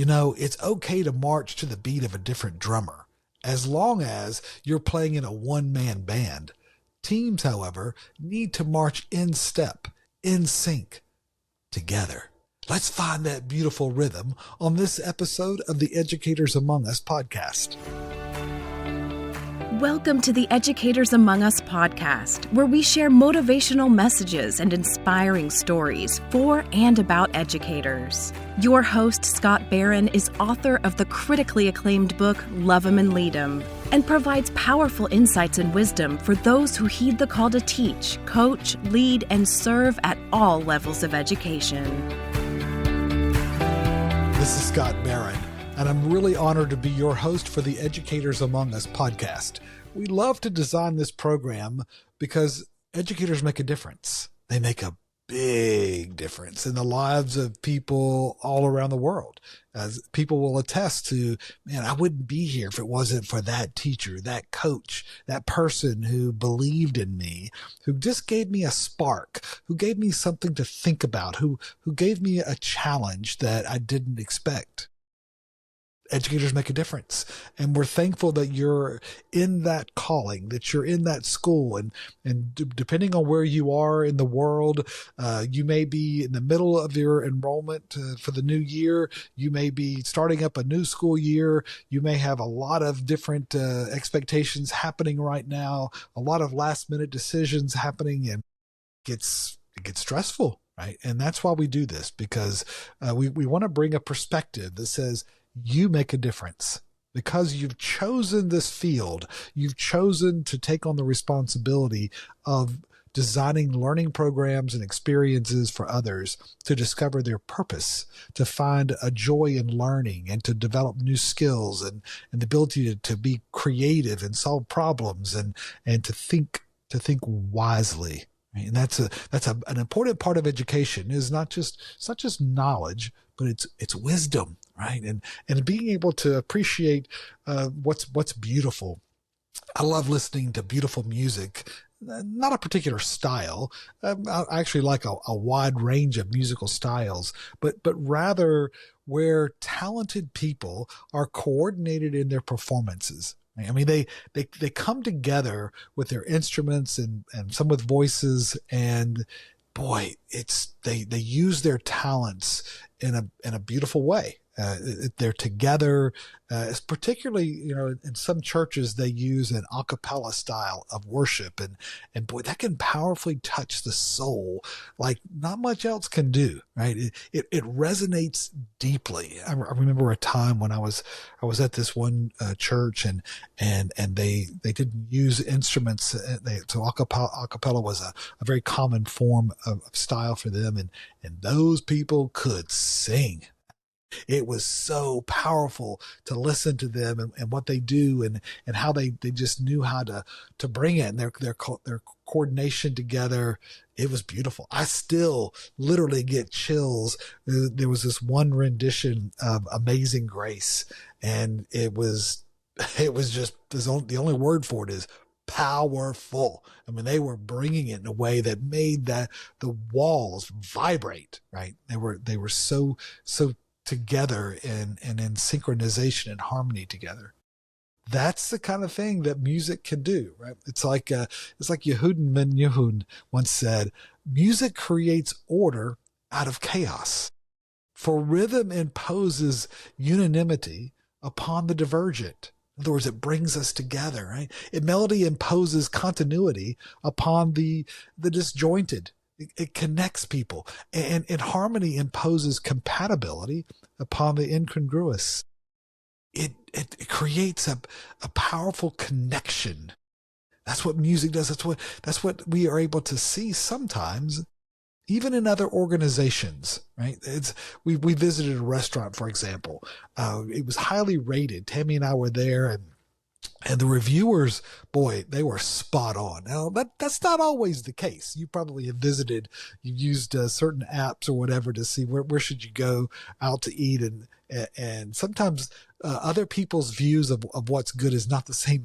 It's okay to march to the beat of a different drummer, as long as you're playing in a one-man band. Teams, however, need to march in step, in sync, together. Let's find that beautiful rhythm on this episode of the Educators Among Us podcast. Welcome to the Educators Among Us podcast, where we share motivational messages and inspiring stories for and about educators. Your host, Scott Barron, is author of the critically acclaimed book, Love 'Em and Lead 'Em, and provides powerful insights and wisdom for those who heed the call to teach, coach, lead, and serve at all levels of education. This is Scott Barron, and I'm really honored to be your host for the Educators Among Us podcast. We love to design this program because educators make a difference. They make a big difference in the lives of people all around the world. As people will attest to, man, I wouldn't be here if it wasn't for that teacher, that coach, that person who believed in me, who just gave me a spark, who gave me something to think about, who gave me a challenge that I didn't expect. Educators make a difference. And we're thankful that you're in that calling, that you're in that school. And depending on where you are in the world, you may be in the middle of your enrollment for the new year. You may be starting up a new school year. You may have a lot of different expectations happening right now, a lot of last minute decisions happening, and it gets stressful, right? And that's why we do this, because we want to bring a perspective that says, you make a difference because you've chosen this field. You've chosen to take on the responsibility of designing learning programs and experiences for others to discover their purpose, to find a joy in learning, and to develop new skills and the ability to be creative and solve problems and to think wisely. And that's an important part of education. It's not just knowledge, but it's wisdom, right? And being able to appreciate what's beautiful. I love listening to beautiful music, not a particular style. I actually like a wide range of musical styles, but rather where talented people are coordinated in their performances. I mean, they come together with their instruments and some with voices, and boy, they use their talents in a beautiful way. They're together. It's particularly, in some churches they use an a cappella style of worship, and boy, that can powerfully touch the soul like not much else can do. Right? It resonates deeply. I remember a time when I was at this one church, and they didn't use instruments. So a cappella was a very common form of style for them, and those people could sing. It was so powerful to listen to them and what they do and how they just knew how to bring it, and their coordination together. It was beautiful. I still literally get chills. There was this one rendition of Amazing Grace, and it was just, the only word for it is powerful. I mean, they were bringing it in a way that made the walls vibrate, right? They were so together and in synchronization and harmony together. That's the kind of thing that music can do, right? It's like Yehudin Ben Yehud once said, music creates order out of chaos. For rhythm imposes unanimity upon the divergent. In other words, it brings us together, right? Melody imposes continuity upon the disjointed. It connects people, and harmony imposes compatibility upon the incongruous. It creates a powerful connection. That's what music does. That's what we are able to see sometimes, even in other organizations, right? We visited a restaurant, for example. It was highly rated. Tammy and I were there, and the reviewers, boy, they were spot on. Now, that's not always the case. You probably have visited, you've used certain apps or whatever to see where should you go out to eat. And sometimes other people's views of what's good is not the same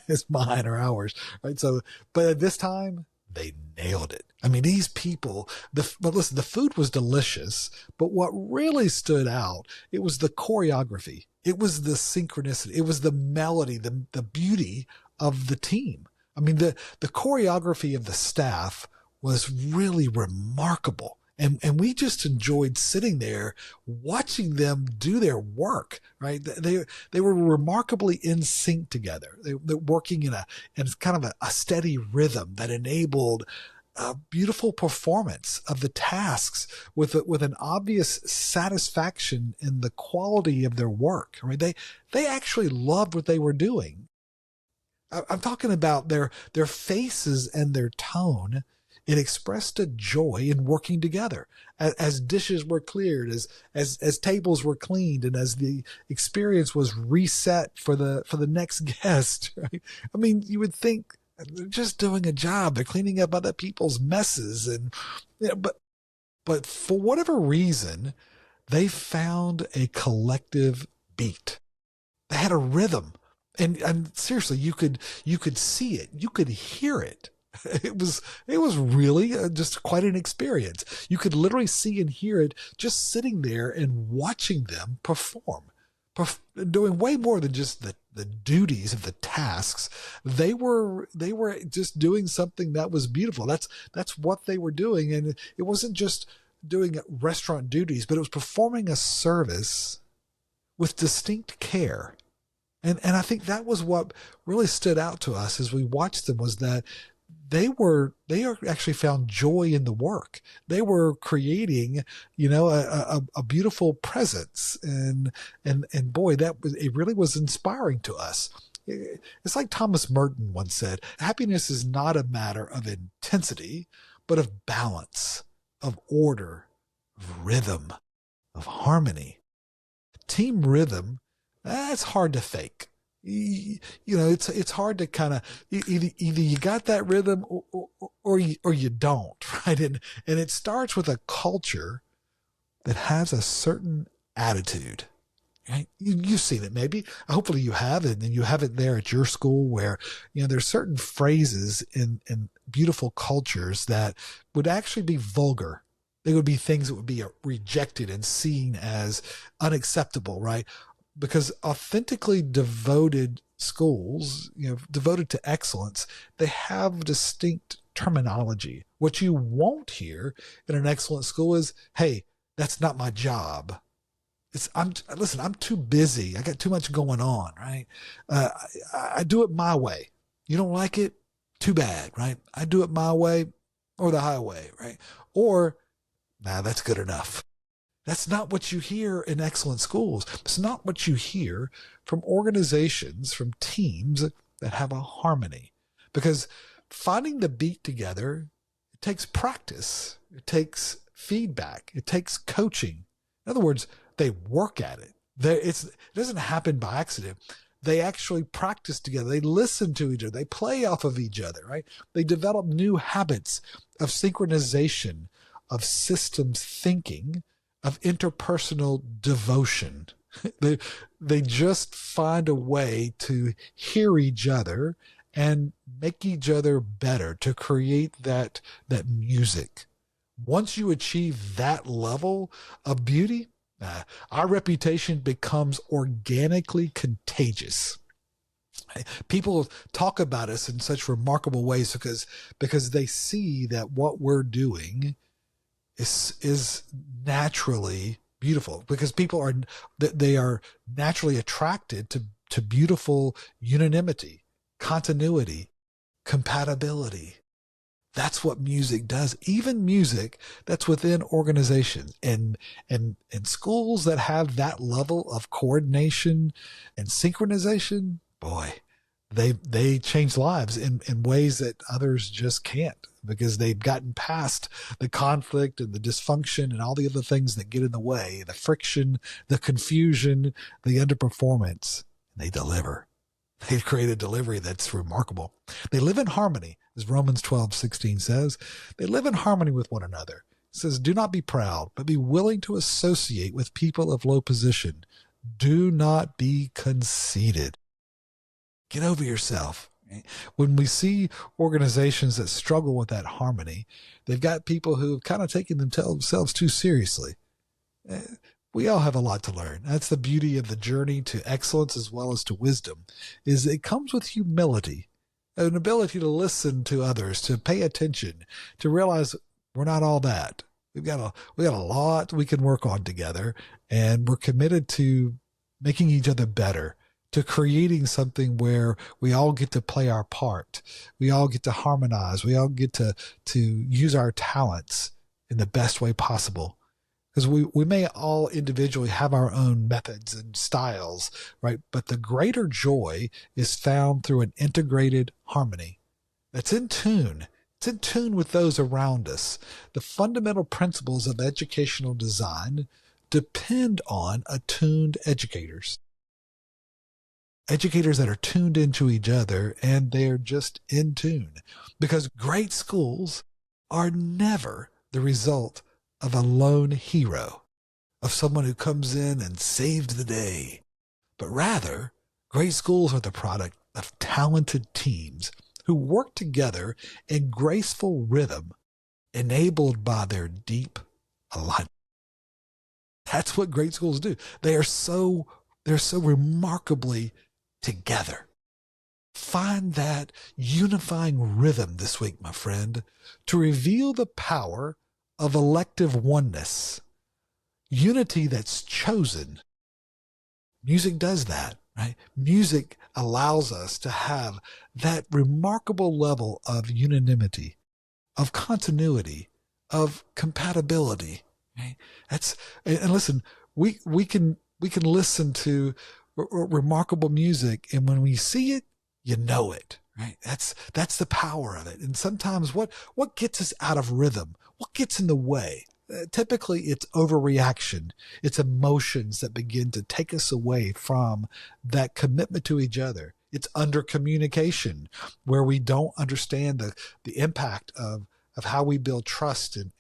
as mine or ours, right? So, but at this time, they nailed it. I mean, these people, but listen, the food was delicious, but what really stood out, it was the choreography. It was the synchronicity. It was the melody, the beauty of the team. I mean, the choreography of the staff was really remarkable. And we just enjoyed sitting there watching them do their work, right? They were remarkably in sync together. They're working in kind of a steady rhythm that enabled a beautiful performance of the tasks with an obvious satisfaction in the quality of their work. I mean, they actually loved what they were doing. I'm talking about their faces and their tone. It expressed a joy in working together as dishes were cleared, as tables were cleaned, and as the experience was reset for the next guest. Right? I mean, you would think they're just doing a job. They're cleaning up other people's messes, and but for whatever reason, they found a collective beat. They had a rhythm, and seriously, you could see it, you could hear it. It was really just quite an experience. You could literally see and hear it just sitting there and watching them perform, doing way more than just the duties of the tasks. They were just doing something that was beautiful. That's what they were doing. And it wasn't just doing restaurant duties, but it was performing a service with distinct care. And I think that was what really stood out to us as we watched them, was that they actually found joy in the work. They were creating, a beautiful presence, and boy, it really was inspiring to us. It's like Thomas Merton once said, happiness is not a matter of intensity, but of balance, of order, of rhythm, of harmony. Team rhythm, that's hard to fake. It's hard to kind of either you got that rhythm or you don't, right? And it starts with a culture that has a certain attitude, right? You've seen it, maybe. Hopefully you have it, and you have it there at your school, where there's certain phrases in beautiful cultures that would actually be vulgar. They would be things that would be rejected and seen as unacceptable, right? Because authentically devoted schools, devoted to excellence, they have distinct terminology. What you won't hear in an excellent school is, hey, that's not my job. I'm too busy. I got too much going on, right? I do it my way. You don't like it? Too bad, right? I do it my way or the highway, right? Or, that's good enough. That's not what you hear in excellent schools. It's not what you hear from organizations, from teams that have a harmony. Because finding the beat together, it takes practice. It takes feedback. It takes coaching. In other words, they work at it. It doesn't happen by accident. They actually practice together. They listen to each other. They play off of each other, right? They develop new habits of synchronization, of systems thinking, of interpersonal devotion. They just find a way to hear each other and make each other better, to create that music. Once you achieve that level of beauty, our reputation becomes organically contagious. People talk about us in such remarkable ways because they see that what we're doing is naturally beautiful, because people are naturally attracted to beautiful unanimity, continuity, compatibility. That's what music does. Even music that's within organizations and schools that have that level of coordination and synchronization, boy, they change lives in ways that others just can't, because they've gotten past the conflict and the dysfunction and all the other things that get in the way, the friction, the confusion, the underperformance. They deliver. They create a delivery that's remarkable. They live in harmony, as Romans 12:16 says. They live in harmony with one another. It says, do not be proud, but be willing to associate with people of low position. Do not be conceited. Get over yourself. Right? When we see organizations that struggle with that harmony, they've got people who have kind of taken themselves too seriously. We all have a lot to learn. That's the beauty of the journey to excellence as well as to wisdom, is it comes with humility, an ability to listen to others, to pay attention, to realize we're not all that. We got a lot we can work on together, and we're committed to making each other better, to creating something where we all get to play our part. We all get to harmonize. We all get to use our talents in the best way possible. Because we may all individually have our own methods and styles, right? But the greater joy is found through an integrated harmony that's in tune. It's in tune with those around us. The fundamental principles of educational design depend on attuned educators. Educators that are tuned into each other, and they're just in tune. Because great schools are never the result of a lone hero, of someone who comes in and saved the day. But rather, great schools are the product of talented teams who work together in graceful rhythm, enabled by their deep alignment. That's what great schools do. They're so remarkably together. Find that unifying rhythm this week, my friend, to reveal the power of elective oneness, unity that's chosen. Music does that, right? Music allows us to have that remarkable level of unanimity, of continuity, of compatibility. Right? And listen, we can listen to remarkable music, and when we see it, you know it, right? That's the power of it. And sometimes what gets us out of rhythm? What gets in the way? Typically, it's overreaction. It's emotions that begin to take us away from that commitment to each other. It's under communication, where we don't understand the impact of how we build trust and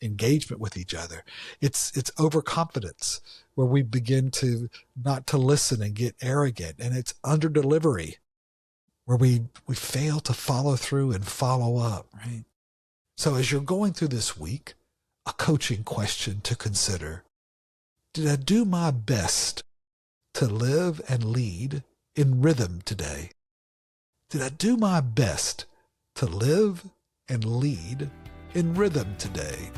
engagement with each other. It's overconfidence, where we begin to not to listen and get arrogant. And it's under delivery, where we fail to follow through and follow up, right? So as you're going through this week, a coaching question to consider: did I do my best to live and lead in rhythm today? Did I do my best to live and lead in rhythm today?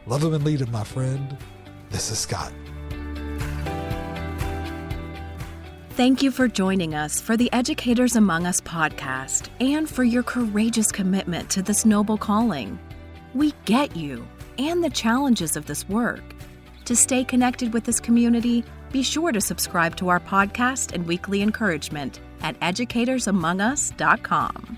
Love him and lead him, my friend. This is Scott. Thank you for joining us for the Educators Among Us podcast and for your courageous commitment to this noble calling. We get you and the challenges of this work. To stay connected with this community, be sure to subscribe to our podcast and weekly encouragement at educatorsamongus.com.